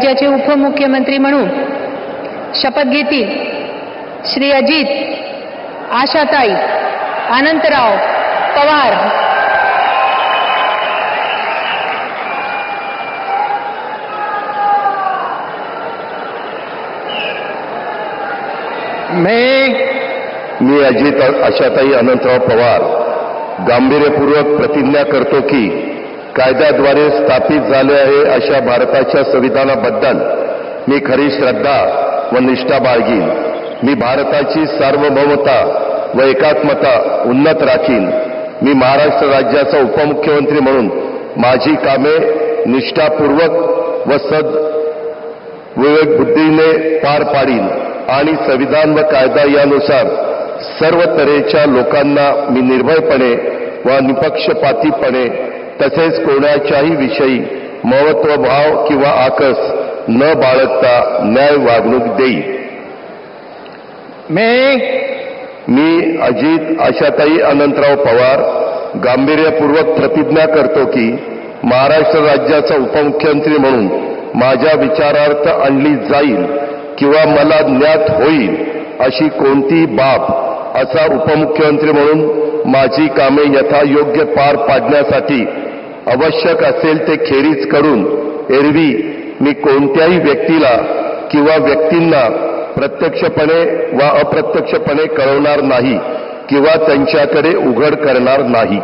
राज्याचे उपमुख्यमंत्री म्हणून शपथ घेतील श्री अजित आशाताई अनंतराव पवार। मी अजित आशाताई अनंतराव पवार गांभीर्यपूर्वक प्रतिज्ञा करतो की कायद्याद्वारे स्थापित झाले आहे अशा भारताच्या संविधानाबद्दल मी खरी श्रद्धा व निष्ठा बाळगीन। मी भारताची सार्वभौमता व एकात्मता उन्नत राखीन। मी महाराष्ट्र राज्याचा उपमुख्यमंत्री म्हणून माझी कामे निष्ठापूर्वक व विवेक बुद्धीने पार पाडीन आणि संविधान व कायदा यानुसार सर्व तऱ्हेच्या लोकांना मी निर्भयपणे व निपक्षपातीपणे तसेच कोणाच्याही विषयी महत्वभाव किंवा आकस न बाळगता न्याय वागणूक देईन। मी अजित आशाताई अनंतराव पवार गांभीर्यपूर्वक प्रतिज्ञा करतो की महाराष्ट्र राज्याचा उपमुख्यमंत्री म्हणून माझ्या विचारार्थ आणली जाईल किंवा मला ज्ञात होईल अशी कोणतीही बाब असा उपमुख्यमंत्री म्हणून माझी कामे यथायोग्य पार पाडण्यासाठी आवश्यक असेल ते खेरीज करून एरवी मी कोणत्याही व्यक्तीला किंवा व्यक्तींना प्रत्यक्षपणे वा अप्रत्यक्षपणे कळवणार नाही किंवा त्यांच्याकडे उघड करणार नाही।